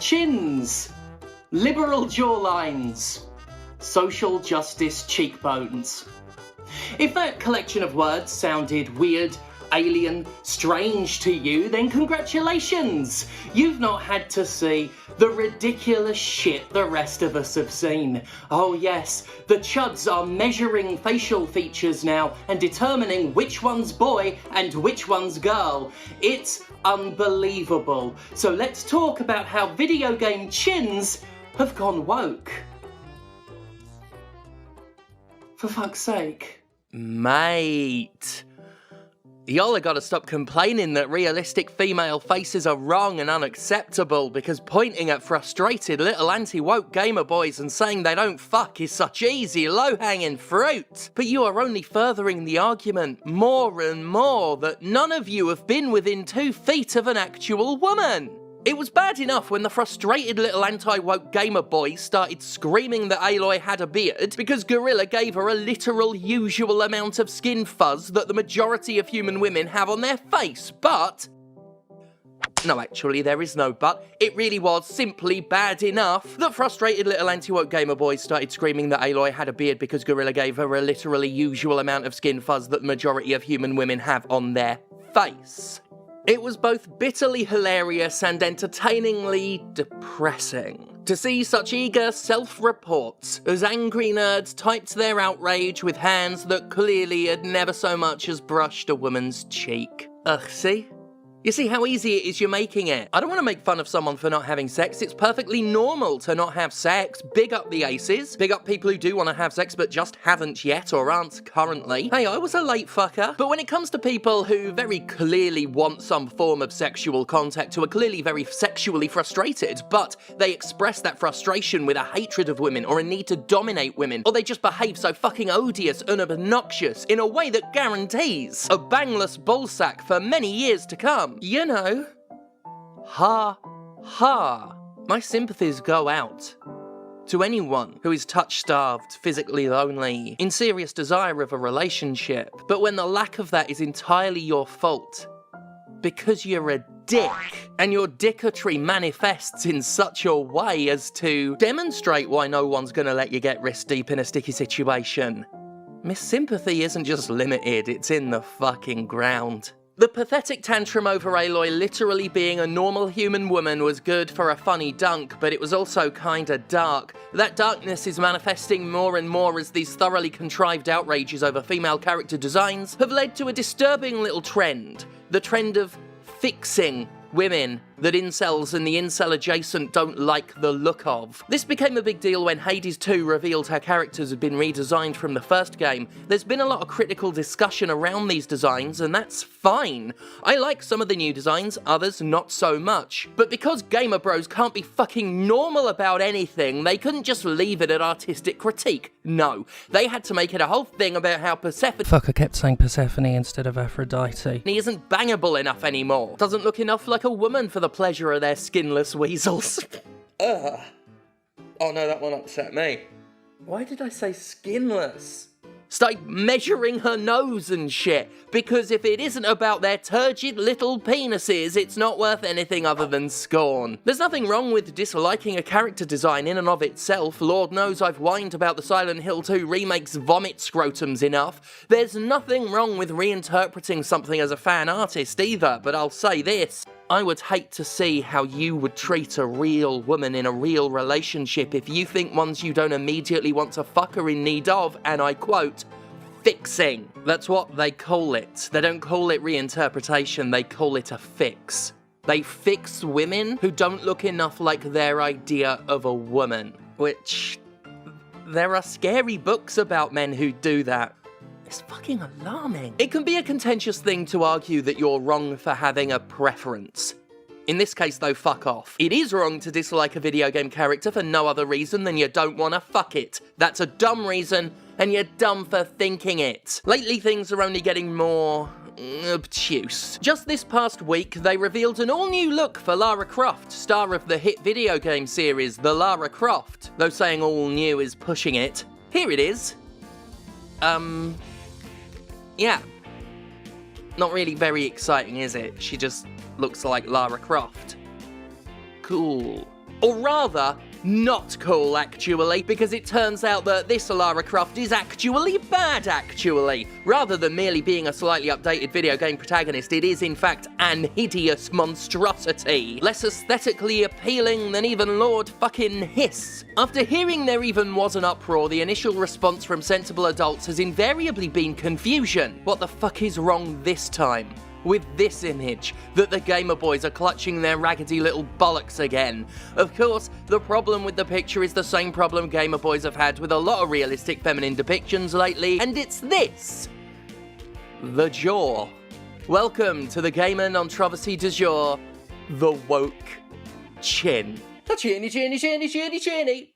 chins, liberal jawlines, social justice cheekbones. If that collection of words sounded weird, alien, strange to you, then congratulations! You've not had to see the ridiculous shit the rest of us have seen. Oh yes, the chuds are measuring facial features now and determining which one's boy and which one's girl. It's unbelievable. So let's talk about how video game chins have gone woke. For fuck's sake. Mate. Y'all have got to stop complaining that realistic female faces are wrong and unacceptable, because pointing at frustrated little anti-woke gamer boys and saying they don't fuck is such easy, low-hanging fruit. But you are only furthering the argument more and more that none of you have been within 2 feet of an actual woman. It was bad enough when the frustrated little anti-woke gamer boys started screaming that Aloy had a beard because Gorilla gave her a literal usual amount of skin fuzz that the majority of human women have on their face, but... No, actually, there is no but. It really was simply bad enough that frustrated little anti-woke gamer boys started screaming that Aloy had a beard because Gorilla gave her a literally usual amount of skin fuzz that the majority of human women have on their face. It was both bitterly hilarious and entertainingly depressing to see such eager self-reports as angry nerds typed their outrage with hands that clearly had never so much as brushed a woman's cheek. Ugh, see? You see how easy it is you're making it. I don't want to make fun of someone for not having sex. It's perfectly normal to not have sex. Big up the aces. Big up people who do want to have sex but just haven't yet or aren't currently. Hey, I was a late fucker. But when it comes to people who very clearly want some form of sexual contact, who are clearly very sexually frustrated, but they express that frustration with a hatred of women or a need to dominate women, or they just behave so fucking odious and obnoxious in a way that guarantees a bangless ballsack for many years to come. You know, ha, ha. My sympathies go out to anyone who is touch-starved, physically lonely, in serious desire of a relationship. But when the lack of that is entirely your fault, because you're a dick, and your dickatry manifests in such a way as to demonstrate why no one's gonna let you get wrist deep in a sticky situation. Miss Sympathy isn't just limited, it's in the fucking ground. The pathetic tantrum over Aloy literally being a normal human woman was good for a funny dunk, but it was also kinda dark. That darkness is manifesting more and more as these thoroughly contrived outrages over female character designs have led to a disturbing little trend. The trend of fixing women that incels and the incel adjacent don't like the look of. This became a big deal when Hades 2 revealed her characters had been redesigned from the first game. There's been a lot of critical discussion around these designs, and that's fine. I like some of the new designs, others not so much. But because Gamerbros can't be fucking normal about anything, they couldn't just leave it at artistic critique. No, they had to make it a whole thing about how Persephone— Fuck, I kept saying Persephone instead of Aphrodite. He isn't bangable enough anymore. Doesn't look enough like a woman for the pleasure of their skinless weasels. Ugh. Oh no, that one upset me. Why did I say skinless? Started measuring her nose and shit, because if it isn't about their turgid little penises, it's not worth anything other than scorn. There's nothing wrong with disliking a character design in and of itself. Lord knows I've whined about the Silent Hill 2 remake's vomit scrotums enough. There's nothing wrong with reinterpreting something as a fan artist either, but I'll say this. I would hate to see how you would treat a real woman in a real relationship if you think ones you don't immediately want to fuck are in need of, and I quote, fixing. That's what they call it. They don't call it reinterpretation, they call it a fix. They fix women who don't look enough like their idea of a woman. Which, there are scary books about men who do that. It's fucking alarming. It can be a contentious thing to argue that you're wrong for having a preference. In this case though, fuck off. It is wrong to dislike a video game character for no other reason than you don't wanna fuck it. That's a dumb reason, and you're dumb for thinking it. Lately things are only getting more obtuse. Just this past week, they revealed an all-new look for Lara Croft, star of the hit video game series, The Lara Croft. Though saying all new is pushing it. Here it is. Yeah. Not really very exciting, is it? She just looks like Lara Croft. Cool. Or rather, not cool actually, because it turns out that this Lara Croft is actually bad actually. Rather than merely being a slightly updated video game protagonist, it is in fact an hideous monstrosity. Less aesthetically appealing than even Lord fucking Hiss. After hearing there even was an uproar, the initial response from sensible adults has invariably been confusion. What the fuck is wrong this time with this image that the Gamer Boys are clutching their raggedy little bollocks again? Of course, the problem with the picture is the same problem Gamer Boys have had with a lot of realistic feminine depictions lately, and it's this: the jaw. Welcome to the gamer controversy du jour, the woke chin. The chinny, chinny, chinny, chinny, chinny.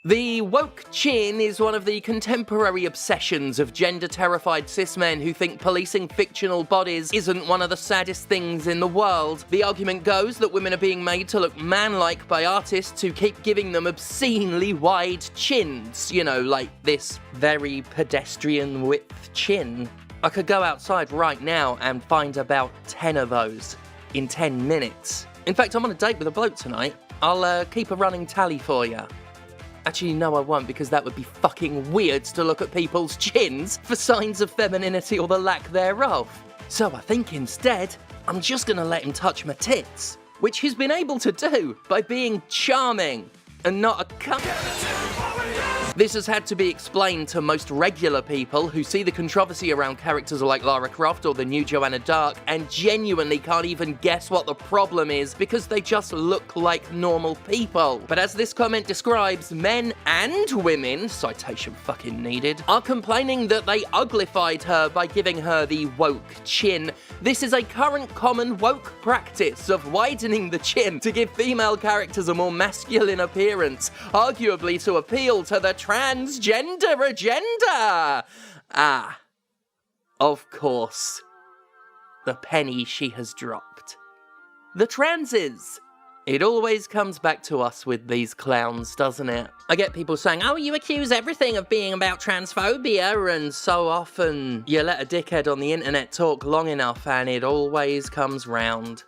The woke chin is one of the contemporary obsessions of gender-terrified cis men who think policing fictional bodies isn't one of the saddest things in the world. The argument goes that women are being made to look man-like by artists who keep giving them obscenely wide chins. You know, like this very pedestrian-width chin. I could go outside right now and find about 10 of those in 10 minutes. In fact, I'm on a date with a bloke tonight. I'll keep a running tally for you. Actually, no, I won't, because that would be fucking weird to look at people's chins for signs of femininity or the lack thereof. So I think instead, I'm just gonna let him touch my tits, which he's been able to do by being charming and not a cunt. This has had to be explained to most regular people who see the controversy around characters like Lara Croft or the new Joanna Dark and genuinely can't even guess what the problem is because they just look like normal people. But as this comment describes, men and women, citation fucking needed, are complaining that they uglified her by giving her the woke chin. This is a current common woke practice of widening the chin to give female characters a more masculine appearance, arguably to appeal to the transgender agenda! Ah, of course. The penny she has dropped. The transes! It always comes back to us with these clowns, doesn't it? I get people saying, oh, you accuse everything of being about transphobia, and so often you let a dickhead on the internet talk long enough and it always comes round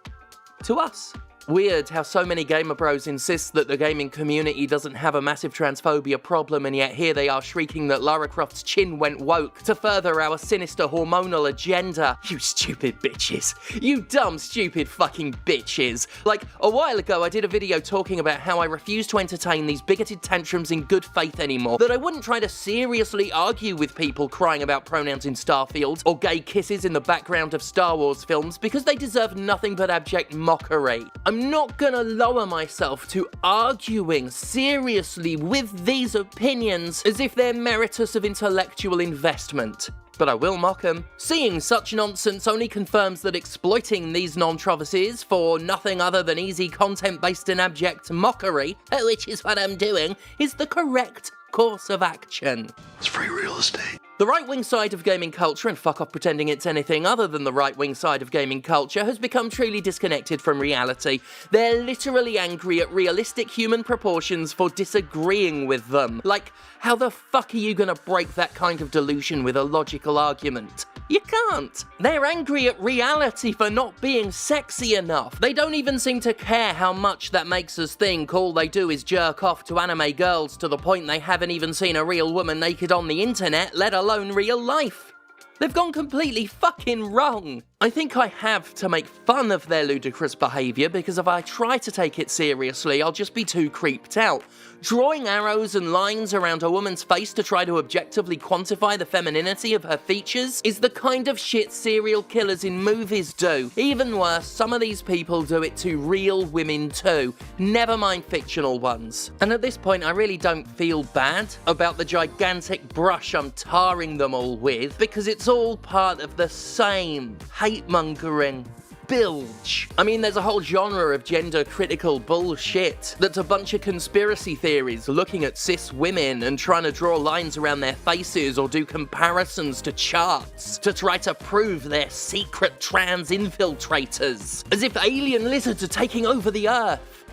to us. Weird how so many gamer bros insist that the gaming community doesn't have a massive transphobia problem, and yet here they are shrieking that Lara Croft's chin went woke to further our sinister hormonal agenda. You stupid bitches. You dumb, stupid fucking bitches. Like, a while ago I did a video talking about how I refuse to entertain these bigoted tantrums in good faith anymore, that I wouldn't try to seriously argue with people crying about pronouns in Starfield or gay kisses in the background of Star Wars films because they deserve nothing but abject mockery. I'm not gonna lower myself to arguing seriously with these opinions as if they're meritorious of intellectual investment. But I will mock them. Seeing such nonsense only confirms that exploiting these non-controversies for nothing other than easy content-based and abject mockery, which is what I'm doing, is the correct course of action. It's free real estate. The right-wing side of gaming culture, and fuck off pretending it's anything other than the right-wing side of gaming culture, has become truly disconnected from reality. They're literally angry at realistic human proportions for disagreeing with them. Like, how the fuck are you gonna break that kind of delusion with a logical argument? You can't. They're angry at reality for not being sexy enough. They don't even seem to care how much that makes us think all they do is jerk off to anime girls to the point they haven't even seen a real woman naked on the internet, let alone real life. They've gone completely fucking wrong. I think I have to make fun of their ludicrous behaviour because if I try to take it seriously, I'll just be too creeped out. Drawing arrows and lines around a woman's face to try to objectively quantify the femininity of her features is the kind of shit serial killers in movies do. Even worse, some of these people do it to real women too, never mind fictional ones. And at this point, I really don't feel bad about the gigantic brush I'm tarring them all with, because it's all part of the same hate-mongering bilge. I mean, there's a whole genre of gender-critical bullshit that's a bunch of conspiracy theories looking at cis women and trying to draw lines around their faces or do comparisons to charts to try to prove they're secret trans infiltrators, as if alien lizards are taking over the Earth.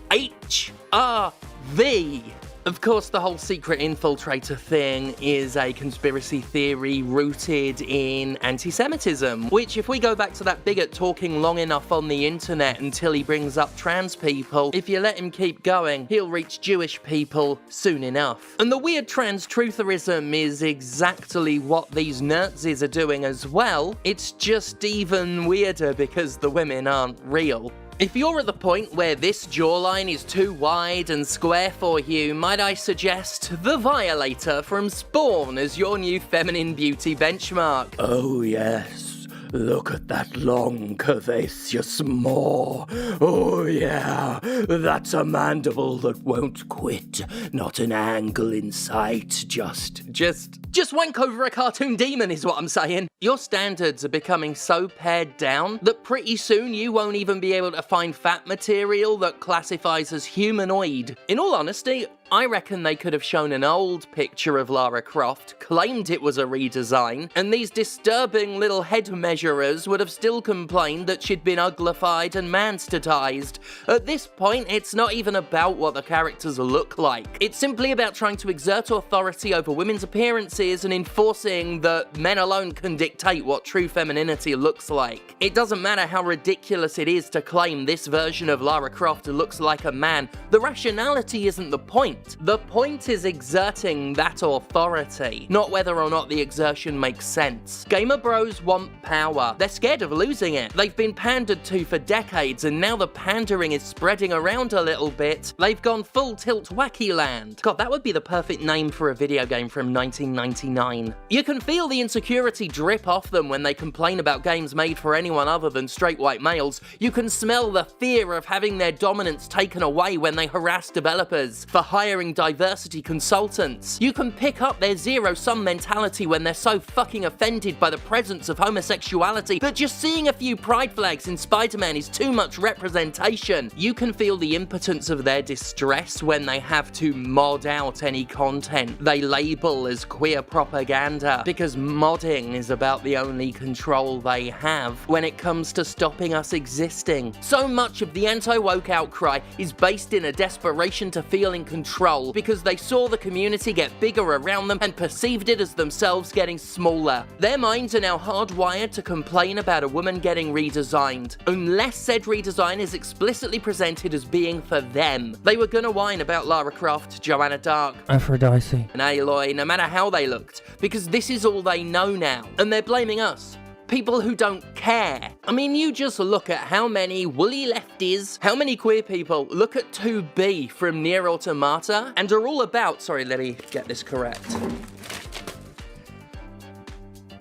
HRV. Of course, the whole secret infiltrator thing is a conspiracy theory rooted in anti-Semitism, which, if we go back to that bigot talking long enough on the internet until he brings up trans people, if you let him keep going, he'll reach Jewish people soon enough. And the weird trans trutherism is exactly what these Nazis are doing as well. It's just even weirder because the women aren't real. If you're at the point where this jawline is too wide and square for you, might I suggest the Violator from Spawn as your new feminine beauty benchmark? Oh yes, look at that long curvaceous maw. Oh yeah, that's a mandible that won't quit. Not an angle in sight, Just wank over a cartoon demon is what I'm saying. Your standards are becoming so pared down that pretty soon you won't even be able to find fat material that classifies as humanoid. In all honesty, I reckon they could have shown an old picture of Lara Croft, claimed it was a redesign, and these disturbing little head measurers would have still complained that she'd been uglified and manstatized. At this point, it's not even about what the characters look like. It's simply about trying to exert authority over women's appearances and enforcing that men alone can dictate what true femininity looks like. It doesn't matter how ridiculous it is to claim this version of Lara Croft looks like a man. The rationality isn't the point. The point is exerting that authority, not whether or not the exertion makes sense. Gamerbros want power. They're scared of losing it. They've been pandered to for decades, and now the pandering is spreading around a little bit. They've gone full tilt wacky land. God, that would be the perfect name for a video game from 1999. You can feel the insecurity drip off them when they complain about games made for anyone other than straight white males. You can smell the fear of having their dominance taken away when they harass developers for hiring diversity consultants. You can pick up their zero-sum mentality when they're so fucking offended by the presence of homosexuality that just seeing a few pride flags in Spider-Man is too much representation. You can feel the impotence of their distress when they have to mod out any content they label as queer propaganda, because modding is about the only control they have when it comes to stopping us existing. So much of the anti-woke outcry is based in a desperation to feel in control because they saw the community get bigger around them and perceived it as themselves getting smaller. Their minds are now hardwired to complain about a woman getting redesigned, unless said redesign is explicitly presented as being for them. They were gonna whine about Lara Croft, Joanna Dark, Aphrodite, and Aloy, no matter how they looked, because this is all they know now, and they're blaming us. People who don't care. I mean, you just look at how many woolly lefties, how many queer people look at 2B from Nier Automata and are all about, sorry, let me get this correct.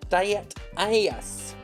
Diet Ayas.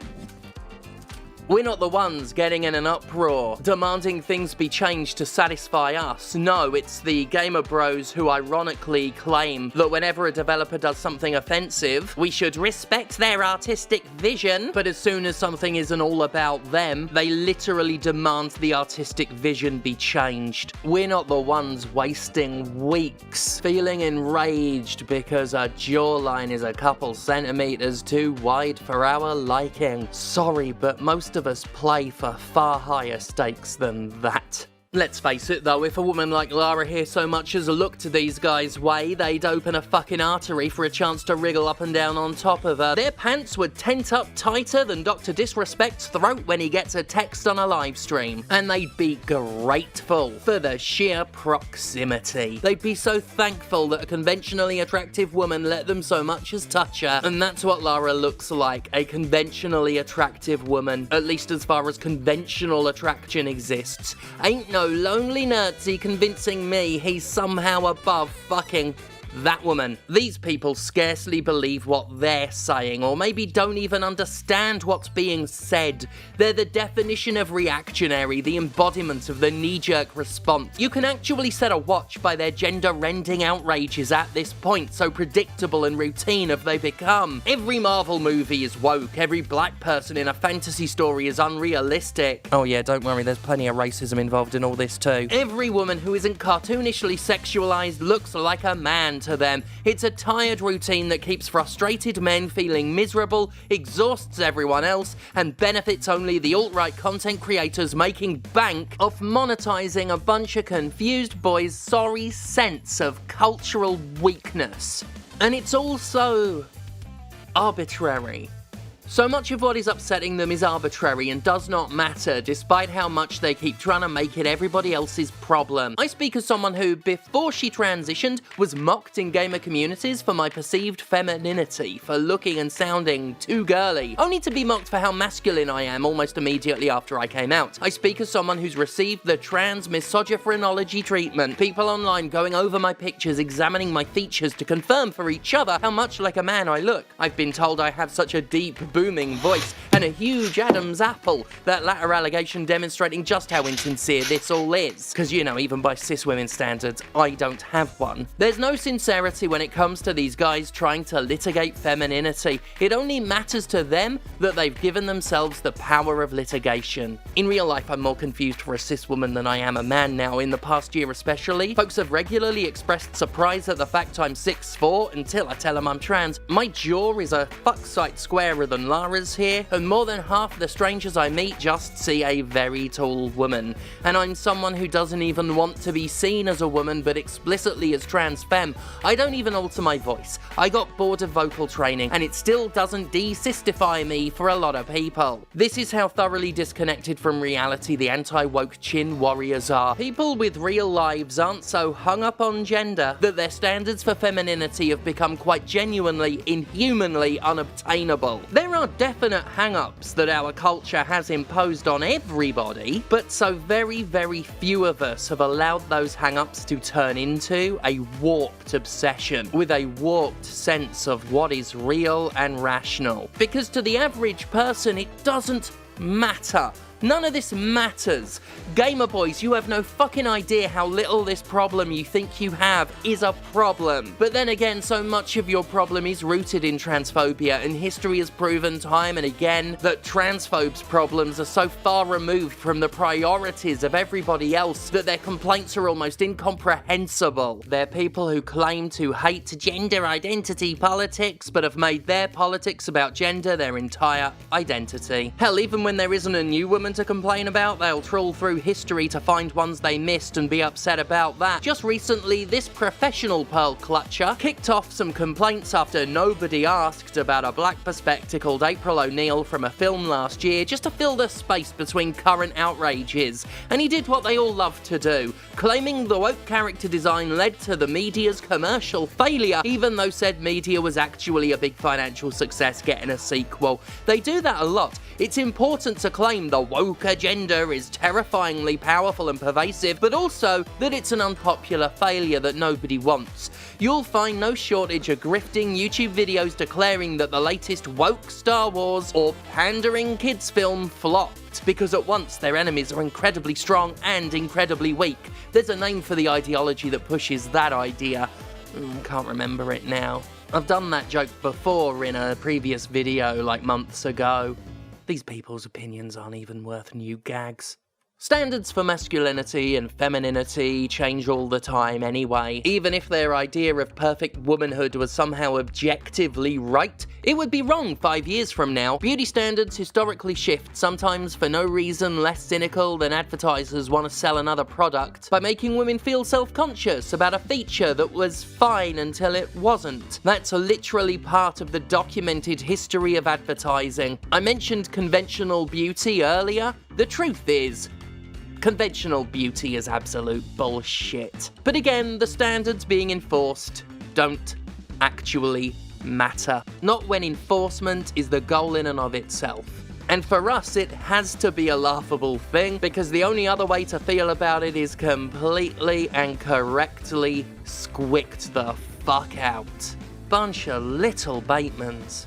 We're not the ones getting in an uproar, demanding things be changed to satisfy us. No, it's the Gamerbros who ironically claim that whenever a developer does something offensive, we should respect their artistic vision, but as soon as something isn't all about them, they literally demand the artistic vision be changed. We're not the ones wasting weeks feeling enraged because our jawline is a couple centimeters too wide for our liking. Sorry, but most of us play for far higher stakes than that. Let's face it though, if a woman like Lara here so much as looked these guys' way, they'd open a fucking artery for a chance to wriggle up and down on top of her. Their pants would tent up tighter than Dr. Disrespect's throat when he gets a text on a live stream. And they'd be grateful for the sheer proximity. They'd be so thankful that a conventionally attractive woman let them so much as touch her. And that's what Lara looks like, a conventionally attractive woman. At least as far as conventional attraction exists. Ain't no lonely Nazi convincing me he's somehow above fucking that woman. These people scarcely believe what they're saying, or maybe don't even understand what's being said. They're the definition of reactionary, the embodiment of the knee-jerk response. You can actually set a watch by their gender-rending outrages at this point, so predictable and routine have they become. Every Marvel movie is woke, every black person in a fantasy story is unrealistic. Oh yeah, don't worry, there's plenty of racism involved in all this too. Every woman who isn't cartoonishly sexualized looks like a man. man to them. It's a tired routine that keeps frustrated men feeling miserable, exhausts everyone else, and benefits only the alt-right content creators making bank off monetizing a bunch of confused boys' sorry sense of cultural weakness. And it's also arbitrary. So much of what is upsetting them is arbitrary and does not matter, despite how much they keep trying to make it everybody else's problem. I speak as someone who, before she transitioned, was mocked in gamer communities for my perceived femininity, for looking and sounding too girly, only to be mocked for how masculine I am almost immediately after I came out. I speak as someone who's received the trans misogyphrenology treatment, people online going over my pictures, examining my features to confirm for each other how much like a man I look. I've been told I have such a deep, booming voice and a huge Adam's apple, that latter allegation demonstrating just how insincere this all is. Because, you know, even by cis women standards, I don't have one. There's no sincerity when it comes to these guys trying to litigate femininity. It only matters to them that they've given themselves the power of litigation. In real life, I'm more confused for a cis woman than I am a man now. In the past year especially, folks have regularly expressed surprise at the fact I'm 6'4" until I tell them I'm trans. My jaw is a fuck sight squarer than Lara's here, and more than half the strangers I meet just see a very tall woman. And I'm someone who doesn't even want to be seen as a woman, but explicitly as trans femme. I don't even alter my voice. I got bored of vocal training, and it still doesn't de-cistify me for a lot of people. This is how thoroughly disconnected from reality the anti-woke chin warriors are. People with real lives aren't so hung up on gender that their standards for femininity have become quite genuinely, inhumanly unobtainable. There are definite hang-ups that our culture has imposed on everybody, but so very, very few of us have allowed those hang-ups to turn into a warped obsession, with a warped sense of what is real and rational. Because to the average person, it doesn't matter. None of this matters. Gamer boys, you have no fucking idea how little this problem you think you have is a problem. But then again, so much of your problem is rooted in transphobia, and history has proven time and again that transphobes' problems are so far removed from the priorities of everybody else that their complaints are almost incomprehensible. They're people who claim to hate gender identity politics, but have made their politics about gender their entire identity. Hell, even when there isn't a new woman to complain about, they'll trawl through history to find ones they missed and be upset about that. Just recently, this professional pearl clutcher kicked off some complaints after nobody asked about a black bespectacled April O'Neil from a film last year just to fill the space between current outrages. And he did what they all love to do, claiming the woke character design led to the media's commercial failure, even though said media was actually a big financial success getting a sequel. They do that a lot. It's important to claim the woke agenda is terrifyingly powerful and pervasive, but also that it's an unpopular failure that nobody wants. You'll find no shortage of grifting YouTube videos declaring that the latest woke Star Wars or pandering kids film flopped, because at once their enemies are incredibly strong and incredibly weak. There's a name for the ideology that pushes that idea. Can't remember it now. I've done that joke before in a previous video like months ago. These people's opinions aren't even worth new gags. Standards for masculinity and femininity change all the time anyway. Even if their idea of perfect womanhood was somehow objectively right, it would be wrong 5 years from now. Beauty standards historically shift, sometimes for no reason less cynical than advertisers want to sell another product, by making women feel self-conscious about a feature that was fine until it wasn't. That's literally part of the documented history of advertising. I mentioned conventional beauty earlier. The truth is, conventional beauty is absolute bullshit. But again, the standards being enforced don't actually matter. Not when enforcement is the goal in and of itself. And for us, it has to be a laughable thing, because the only other way to feel about it is completely and correctly squicked the fuck out. Bunch of little Batemans.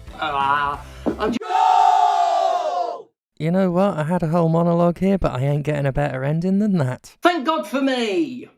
You know what? I had a whole monologue here, but I ain't getting a better ending than that. Thank God for me!